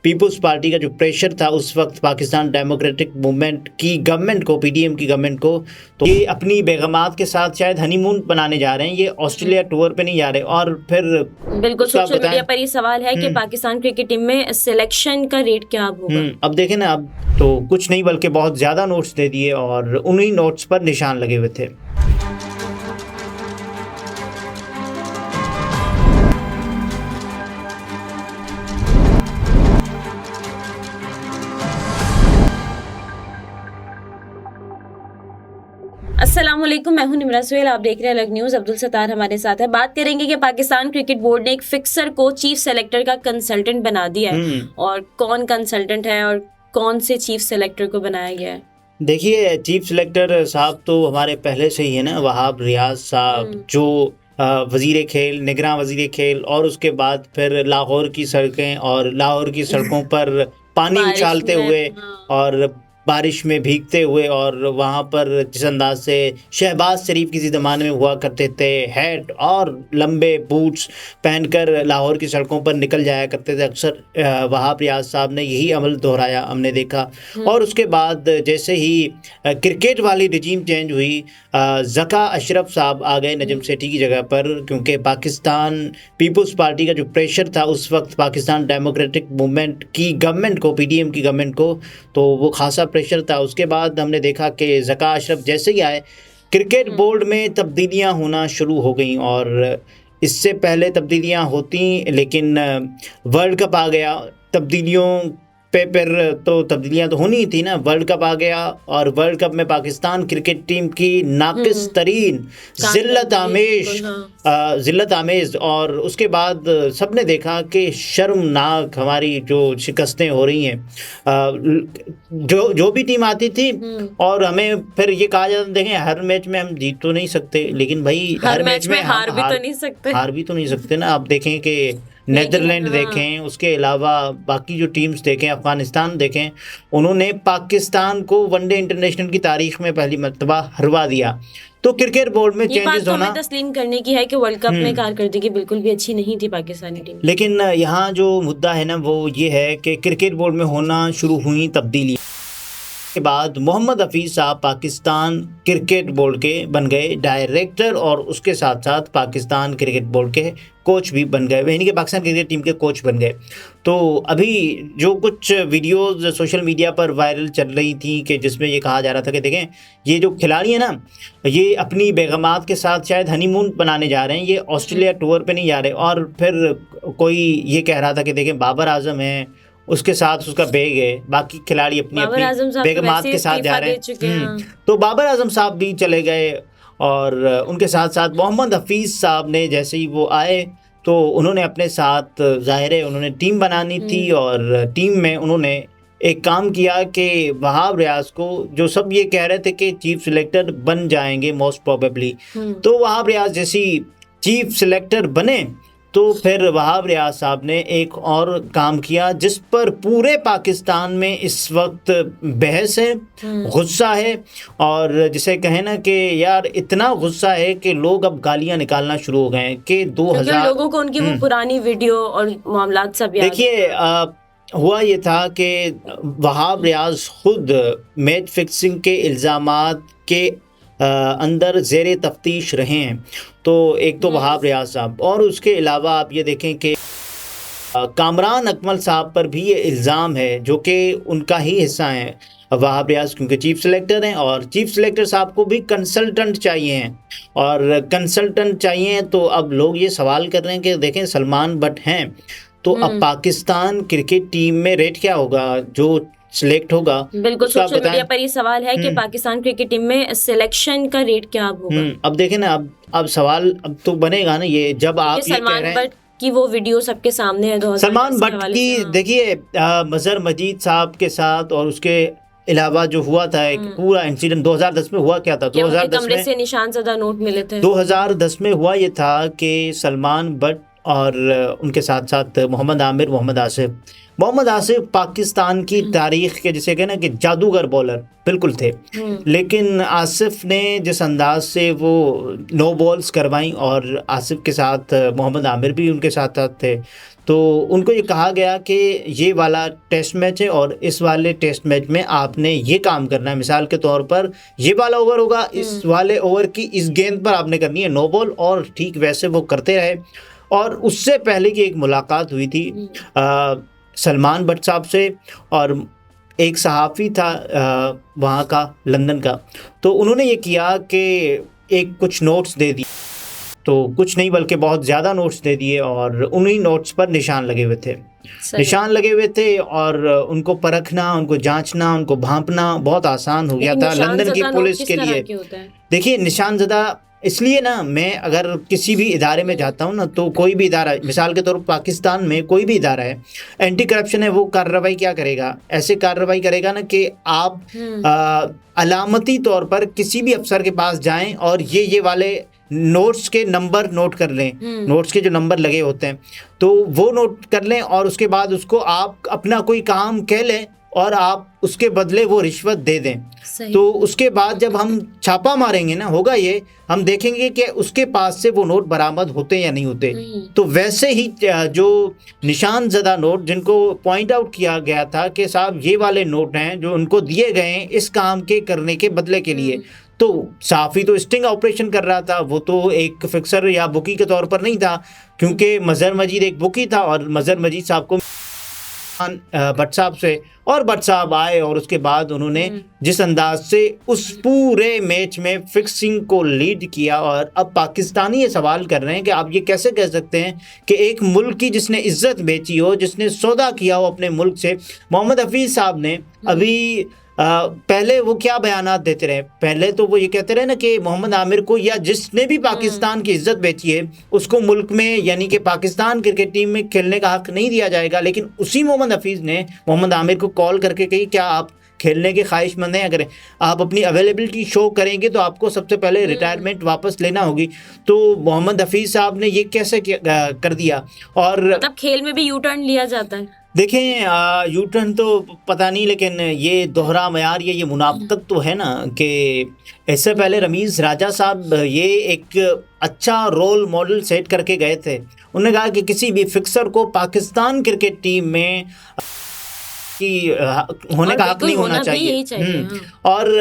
Peoples party का जो pressure था उस वक्त पाकिस्तान डेमोक्रेटिक मूवमेंट की गवर्नमेंट को, पीडीएम की गवर्नमेंट को, तो ये अपनी बेगमात के साथ शायद हनीमून बनाने जा रहे हैं, ये ऑस्ट्रेलिया टूर पे नहीं जा रहे। और फिर बिल्कुल सोशल मीडिया पर ये सवाल है कि पाकिस्तान क्रिकेट टीम में सिलेक्शन का रेट क्या होगा। अब देखें ना, अब तो कुछ नहीं बल्कि बहुत ज़्यादा नोट्स दे दिए और उन्हीं नोट्स पर निशान लगे हुए थे। अस्सलाम वालेकुम, मैं हूं निमरा सुहेल, आप देख रहे हैं अलग न्यूज़। अब्दुल सत्तार हमारे साथ है। बात करेंगे कि पाकिस्तान क्रिकेट बोर्ड ने एक फिक्सर को चीफ सेलेक्टर का कंसल्टेंट बना दिया है और कौन कंसल्टेंट है और कौन से चीफ सेलेक्टर को बनाया गया है। देखिए, चीफ सेलेक्टर साहब तो हमारे पहले से ही है ना, वहाब रियाज साहब, जो वजीर खेल, निगरान वजीर खेल, और उसके बाद फिर लाहौर की सड़कें और लाहौर की सड़कों पर पानी उछालते हुए और बारिश में भीगते हुए, और वहाँ पर जिस अंदाज से शहबाज शरीफ किसी ज़माने में हुआ करते थे, हैट और लंबे बूट्स पहनकर लाहौर की सड़कों पर निकल जाया करते थे अक्सर, वहाब रियाज साहब ने यही अमल दोहराया, हमने देखा। और उसके बाद जैसे ही क्रिकेट वाली रिजीम चेंज हुई, ज़का अशरफ साहब आ गए नजम सेठी की जगह पर, क्योंकि पाकिस्तान पीपल्स पार्टी का जो प्रेशर था उस वक्त पाकिस्तान डेमोक्रेटिक मूवमेंट की गवर्नमेंट को, पीडीएम की गवर्नमेंट को, तो वो खासा प्रेशर था। उसके बाद हमने देखा कि ज़का अशरफ जैसे ही आए, क्रिकेट बोर्ड में तब्दीलियां होना शुरू हो गई। और इससे पहले तब्दीलियां होती, लेकिन वर्ल्ड कप आ गया, तब्दीलियों पे फिर तो तब्दीलियां तो होनी ही थी ना। वर्ल्ड कप आ गया और वर्ल्ड कप में पाकिस्तान क्रिकेट टीम की नाकिस तरीन जिल्लत आमेज, और उसके बाद सबने देखा कि शर्मनाक हमारी जो शिकस्तें हो रही हैं, जो भी टीम आती थी। और हमें फिर ये कहा जाता, देखें हर मैच में हम जीत तो नहीं सकते, लेकिन भाई हर मैच में हार भी तो नहीं सकते ना। आप देखें कि नेदरलैंड देखें, उसके अलावा बाकी जो टीम्स देखें, अफगानिस्तान देखें, उन्होंने पाकिस्तान को वनडे इंटरनेशनल की तारीख में पहली मर्तबा हरवा दिया। तो क्रिकेट बोर्ड में चेंजेस होना तस्लीम करने की है कि वर्ल्ड कप में कारकर्दगी बिल्कुल भी अच्छी नहीं थी पाकिस्तानी टीम। लेकिन यहाँ जो मुद्दा है ना, वो ये है कि क्रिकेट बोर्ड में होना शुरू हुई तब्दीली के बाद मोहम्मद हफीज़ साहब पाकिस्तान क्रिकेट बोर्ड के बन गए डायरेक्टर, और उसके साथ साथ पाकिस्तान क्रिकेट बोर्ड के कोच भी बन गए, यानी कि पाकिस्तान क्रिकेट टीम के कोच बन गए। तो अभी जो कुछ वीडियोस सोशल मीडिया पर वायरल चल रही थी कि जिसमें ये कहा जा रहा था कि देखें ये जो खिलाड़ी है ना, ये अपनी बेगमात के साथ शायद हनीमून बनाने जा रहे हैं, ये ऑस्ट्रेलिया टूर पे नहीं जा रहे। और फिर कोई ये कह रहा था कि देखें बाबर आजम है, उसके साथ उसका बेग है, बाकी खिलाड़ी अपनी अपनी बेगमात के साथ जा रहे हैं। तो बाबर आजम साहब भी चले गए, और उनके साथ साथ मोहम्मद हफीज़ साहब ने जैसे ही वो आए तो उन्होंने अपने साथ, ज़ाहिर है उन्होंने टीम बनानी थी, और टीम में उन्होंने एक काम किया कि वहाब रियाज को, जो सब ये कह रहे थे कि चीफ सिलेक्टर बन जाएंगे मोस्ट प्रोबेबली, तो वहाब रियाज जैसी चीफ सिलेक्टर बने, तो फिर वहाब रियाज साहब ने एक और काम किया जिस पर पूरे पाकिस्तान में इस वक्त बहस है, गुस्सा है, और जिसे कहें ना कि यार इतना गुस्सा है कि लोग अब गालियां निकालना शुरू हो गए हैं कि 2000 लोगों को उनकी वो पुरानी वीडियो और मामलात सब याद। देखिए, हुआ ये था कि वहाब रियाज खुद मैच फिक्सिंग के इल्ज़ामात के अंदर ज़ेरे तफ्तीश रहे हैं। तो एक तो वहाब रियाज साहब, और उसके अलावा आप ये देखें कि कामरान अकमल साहब पर भी ये इल्ज़ाम है, जो कि उनका ही हिस्सा है वहाब रियाज, क्योंकि चीफ सिलेक्टर हैं, और चीफ सिलेक्टर साहब को भी कंसल्टेंट चाहिए हैं, और कंसल्टेंट चाहिए। तो अब लोग ये सवाल कर रहे हैं कि देखें सलमान बट हैं, तो अब पाकिस्तान क्रिकेट टीम में रेट क्या होगा जो सिलेक्ट होगा। बिल्कुल सोशल मीडिया पर ये सवाल है कि पाकिस्तान क्रिकेट टीम में सिलेक्शन का रेट क्या होगा। अब देखें ना, अब सवाल अब तो बनेगा ना, ये जब आप ये कह रहे हैं कि वो वीडियो सबके सामने है सलमान बट की। देखिए, मजहर मजीद साहब के साथ, और उसके अलावा जो हुआ था एक पूरा इंसिडेंट 2010 में हुआ, क्या था 2010 में से निशान ज़दा नोट मिले थे। 2010 में हुआ ये था कि सलमान बट और उनके साथ साथ मोहम्मद आमिर, मोहम्मद आसिफ पाकिस्तान की तारीख के जिसे कहना कि जादूगर बॉलर बिल्कुल थे। लेकिन आसिफ ने जिस अंदाज से वो नो बॉल्स करवाई, और आसिफ के साथ मोहम्मद आमिर भी उनके साथ थे, तो उनको ये कहा गया कि ये वाला टेस्ट मैच है और इस वाले टेस्ट मैच में आपने ये काम करना है। मिसाल के तौर पर ये वाला ओवर होगा, इस वाले ओवर की इस गेंद पर आपने करनी है नो बॉल, और ठीक वैसे वो करते रहे। और उससे पहले की एक मुलाकात हुई थी सलमान भट्ट साहब से, और एक सहाफ़ी था वहाँ का, लंदन का, तो उन्होंने ये किया कि एक कुछ नोट्स दे दिए, तो कुछ नहीं बल्कि बहुत ज़्यादा नोट्स दे दिए, और उन्हीं नोट्स पर निशान लगे हुए थे। निशान लगे हुए थे और उनको परखना, उनको जांचना, उनको भांपना बहुत आसान हो गया था लंदन की पुलिस के लिए। देखिए निशान ज़दा इसलिए ना, मैं अगर किसी भी इदारे में जाता हूँ ना, तो कोई भी इदारा, मिसाल के तौर पर पाकिस्तान में कोई भी इदारा है, एंटी करप्शन है, वो कार्रवाई क्या करेगा, ऐसे कार्रवाई करेगा ना कि आप अलामती तौर पर किसी भी अफसर के पास जाएं और ये वाले नोट्स के नंबर नोट कर लें, नोट्स के जो नंबर लगे होते हैं तो वो नोट कर लें, और उसके बाद उसको आप अपना कोई काम कह लें और आप उसके बदले वो रिश्वत दे दें। तो उसके बाद जब हम छापा मारेंगे ना, होगा ये, हम देखेंगे कि उसके पास से वो नोट बरामद होते या नहीं होते। तो वैसे ही जो निशान ज़दा नोट, जिनको पॉइंट आउट किया गया था कि साहब ये वाले नोट हैं जो उनको दिए गए हैं इस काम के करने के बदले के लिए, तो साफ़ी तो स्टिंग ऑपरेशन कर रहा था, वो तो एक फिक्सर या बुकी के तौर पर नहीं था, क्योंकि मज़हर मजीद एक बुकी था, और मज़हर मजीद साहब को भट्ट साहब से, और भट्ट साहब आए और उसके बाद उन्होंने जिस अंदाज से उस पूरे मैच में फिक्सिंग को लीड किया। और अब पाकिस्तानी ये सवाल कर रहे हैं कि आप ये कैसे कह सकते हैं कि एक मुल्क की जिसने इज्जत बेची हो, जिसने सौदा किया हो अपने मुल्क से, मोहम्मद हफीज़ साहब ने अभी पहले वो क्या बयानात देते रहे, पहले तो वो ये कहते रहे ना कि मोहम्मद आमिर को या जिसने भी पाकिस्तान की इज्जत बेची है उसको मुल्क में, यानी कि पाकिस्तान क्रिकेट टीम में खेलने का हक नहीं दिया जाएगा। लेकिन उसी मोहम्मद हफीज़ ने मोहम्मद आमिर को कॉल करके कही, क्या आप खेलने के ख्वाहिशमंद हैं? अगर आप अपनी अवेलेबिलिटी शो करेंगे तो आपको सबसे पहले रिटायरमेंट वापस लेना होगी। तो मोहम्मद हफीज़ साहब ने ये कैसे कर दिया। और मतलब खेल में भी यू टर्न लिया जाता है। देखें यू टर्न तो पता नहीं, लेकिन ये दोहरा मयार, ये मुनाफकत तो है ना, कि इससे पहले रमीज़ राजा साहब ये एक अच्छा रोल मॉडल सेट करके गए थे। उन्होंने कहा कि किसी भी फिक्सर को पाकिस्तान क्रिकेट टीम में कि होने का हक नहीं होना चाहिए। और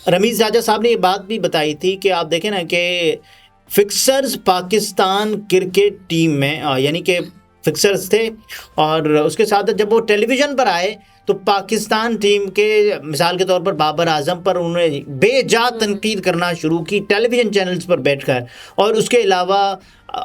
रमीज़ राजा साहब ने ये बात भी बताई थी कि आप देखें ना कि फिक्सर्स पाकिस्तान क्रिकेट टीम में, यानी कि फिक्सर्स थे, और उसके साथ जब वो टेलीविज़न पर आए तो पाकिस्तान टीम के मिसाल के तौर पर बाबर आजम पर उन्होंने बेजा तनकीद करना शुरू की टेलीविज़न चैनल्स पर बैठकर। और उसके अलावा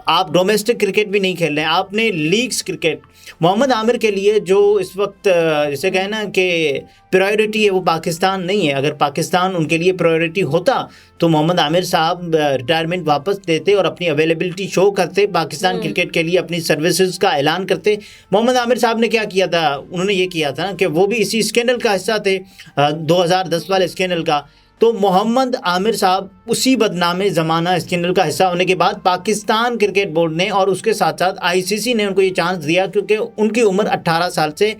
आप डोमेस्टिक क्रिकेट भी नहीं खेल रहे हैं, आपने लीग्स क्रिकेट। मोहम्मद आमिर के लिए जो इस वक्त जैसे कहें ना कि प्रायोरिटी है, वो पाकिस्तान नहीं है। अगर पाकिस्तान उनके लिए प्रायोरिटी होता तो मोहम्मद आमिर साहब रिटायरमेंट वापस देते और अपनी अवेलेबिलिटी शो करते, पाकिस्तान क्रिकेट के लिए अपनी सर्विसेज का ऐलान करते। मोहम्मद आमिर साहब ने क्या किया था, उन्होंने ये किया था कि वो भी इसी स्कैंडल का हिस्सा थे, 2010 वाले स्कैंडल का। तो मोहम्मद आमिर साहब उसी बदनामे ज़माना स्कैंडल का हिस्सा होने के बाद पाकिस्तान क्रिकेट बोर्ड ने और उसके साथ साथ आईसीसी ने उनको ये चांस दिया, क्योंकि उनकी उम्र 18 साल से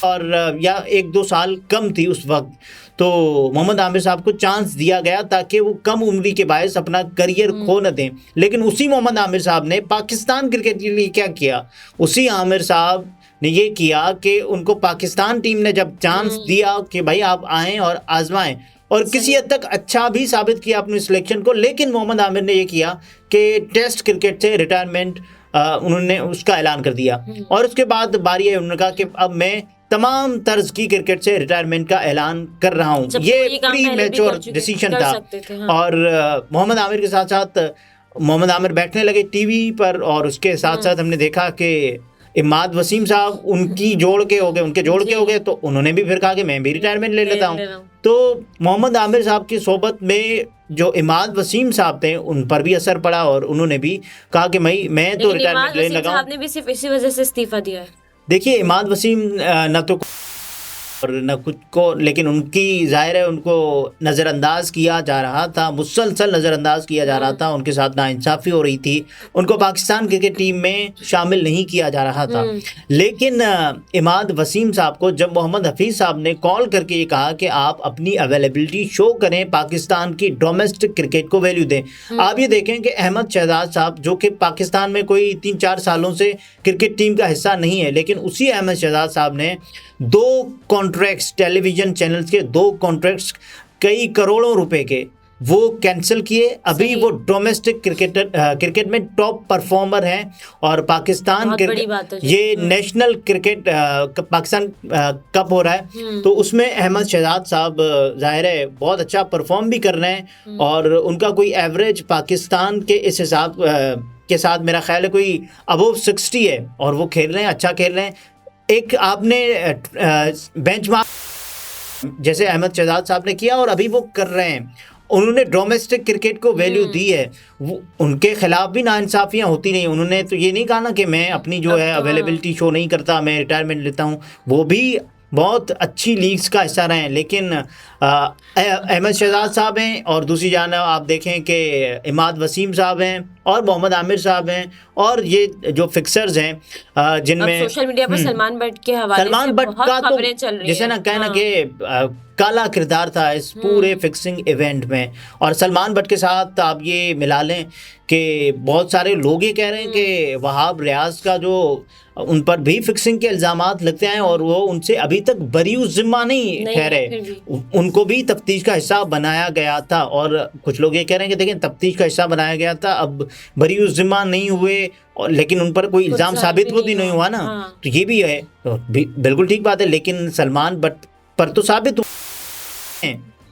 और या 1-2 साल कम थी उस वक्त। तो मोहम्मद आमिर साहब को चांस दिया गया ताकि वो कम उम्री के बायस अपना करियर खो न दें। लेकिन उसी मोहम्मद आमिर साहब ने पाकिस्तान क्रिकेट के लिए क्या किया, उसी आमिर साहब ने ये किया कि उनको पाकिस्तान टीम ने जब चांस दिया कि भाई आप आएँ और आजमाएं, और किसी हद तक अच्छा भी साबित किया अपनी सिलेक्शन को। लेकिन मोहम्मद आमिर ने ये किया कि टेस्ट क्रिकेट से रिटायरमेंट उन्होंने उसका ऐलान कर दिया। और उसके बाद बारी है, उन्होंने कहा कि अब मैं तमाम तर्ज की क्रिकेट से रिटायरमेंट का ऐलान कर रहा हूँ। ये प्री मैच्योर डिसीजन था। और मोहम्मद आमिर के साथ साथ मोहम्मद आमिर बैठने लगे टीवी पर, और उसके साथ साथ हमने देखा कि इमाद वसीम साहब उनके जोड़ के हो गए, तो उन्होंने भी फिर कहा कि मैं भी रिटायरमेंट ले लेता हूँ। तो मोहम्मद आमिर साहब की सोबत में जो इमाद वसीम साहब थे उन पर भी असर पड़ा, और उन्होंने भी कहा कि मैं तो रिटायरमेंट लेने लगा हूँ। आपने भी सिर्फ इसी वजह से इस्तीफा दिया है। देखिए इमाद वसीम न तो और न कुछ को, लेकिन उनकी जाहिर है उनको नज़रअंदाज किया जा रहा था, मुसलसल नज़रअंदाज किया जा रहा था, उनके साथ नाइंसाफ़ी हो रही थी, उनको पाकिस्तान क्रिकेट टीम में शामिल नहीं किया जा रहा था। लेकिन इमाद वसीम साहब को जब मोहम्मद हफीज़ साहब ने कॉल करके ये कहा कि आप अपनी अवेलेबिलिटी शो करें, पाकिस्तान की डोमेस्टिक क्रिकेट को वैल्यू दें। आप ये देखें कि अहमद शहजाद साहब जो कि पाकिस्तान में कोई 3-4 सालों से क्रिकेट टीम का हिस्सा नहीं है, लेकिन उसी अहमद शहजाद साहब ने 2 कॉन्ट्रैक्ट्स, टेलीविज़न चैनल्स के 2 कॉन्ट्रैक्ट्स कई करोड़ों रुपए के वो कैंसिल किए। अभी वो डोमेस्टिक क्रिकेट में टॉप परफॉर्मर हैं और पाकिस्तान ये नेशनल क्रिकेट पाकिस्तान कप हो रहा है, तो उसमें अहमद शहजाद साहब जाहिर है बहुत अच्छा परफॉर्म भी कर रहे हैं और उनका कोई एवरेज पाकिस्तान के इस हिसाब के साथ मेरा ख्याल है कोई अबव 60 है और वो खेल रहे हैं, अच्छा खेल रहे हैं। एक आपने बेंचमार्क जैसे अहमद शहजाद साहब ने किया और अभी वो कर रहे हैं, उन्होंने डोमेस्टिक क्रिकेट को वैल्यू दी है। वो उनके खिलाफ भी नाइंसाफ़ियाँ होती नहीं, उन्होंने तो ये नहीं कहा ना कि मैं अपनी जो है अवेलेबिलिटी शो नहीं करता, मैं रिटायरमेंट लेता हूँ, वो भी बहुत अच्छी लीग्स का हिस्सा रहे हैं। लेकिन अहमद शहजाद साहब हैं और दूसरी जानब आप देखें कि इमाद वसीम साहब हैं और मोहम्मद आमिर साहब हैं और ये जो फिक्सर्स हैं जिनमें सोशल मीडिया पर सलमान बट के हवाले सलमान बट का तो जैसे ना कहना कि काला किरदार था इस पूरे फिक्सिंग इवेंट में। और सलमान बट के साथ आप ये मिला लें कि बहुत सारे लोग ये कह रहे हैं कि वहाब रियाज का जो उन पर भी फिक्सिंग के इल्ज़ामात लगते हैं और वो उनसे अभी तक बरीउज़ ज़िम्मा नहीं ठहरे, उनको भी तफ्तीश का हिस्सा बनाया गया था। और कुछ लोग ये कह रहे हैं कि देखें तफ्तीश का हिस्सा बनाया गया था, अब बरीउज़ ज़िम्मा नहीं हुए और लेकिन उन पर कोई इल्ज़ाम साबित भी नहीं हुआ ना, तो ये भी है, तो बिल्कुल ठीक बात है। लेकिन सलमान बट पर तो साबित हुआ।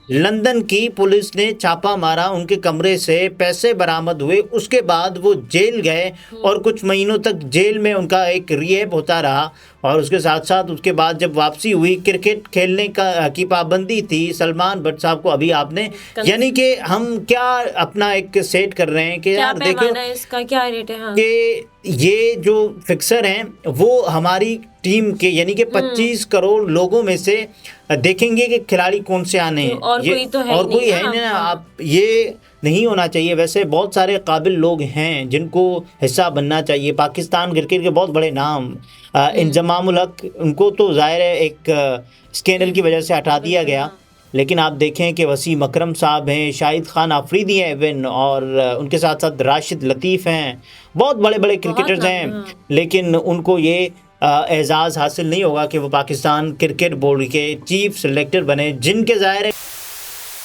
लंदन की पुलिस ने छापा मारा, उनके कमरे से पैसे बरामद हुए, उसके बाद वो जेल गए और कुछ महीनों तक जेल में उनका एक रिहेब होता रहा और उसके साथ साथ उसके बाद जब वापसी हुई क्रिकेट खेलने की पाबंदी थी सलमान बट साहब को। अभी आपने यानी कि हम क्या अपना एक सेट कर रहे हैं कि यार देखो इसका क्या रेट है कि ये जो फिक्सर हैं वो हमारी टीम के यानी कि 25 करोड़ लोगों में से देखेंगे कि खिलाड़ी कौन से आने हैं, और कोई तो है और कोई है नहीं ना। आप ये नहीं होना चाहिए। वैसे बहुत सारे काबिल लोग हैं जिनको हिस्सा बनना चाहिए। पाकिस्तान क्रिकेट के बहुत बड़े नाम इंजमामुल हक, उनको तो जाहिर है एक स्कैंडल की वजह से हटा दिया गया, लेकिन आप देखें कि वसीम अकरम साहब हैं, शाहिद खान आफरीदी हैं इवन, और उनके साथ साथ राशिद लतीफ़ हैं, बहुत बड़े बड़े क्रिकेटर्स हैं, लेकिन उनको ये एजाज़ हासिल नहीं होगा कि वो पाकिस्तान क्रिकेट बोर्ड के चीफ सेलेक्टर बने, जिनके ज़ाहिर है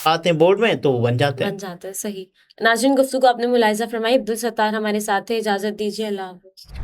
आते हैं बोर्ड में तो वो बन जाते हैं। सही। नाज़रीन, गुफ्तगू आपने मुलाहिज़ा फरमाई। अब्दुल सत्तार हमारे साथ थे, इजाज़त दीजिए, अल्लाह हाफ़िज़।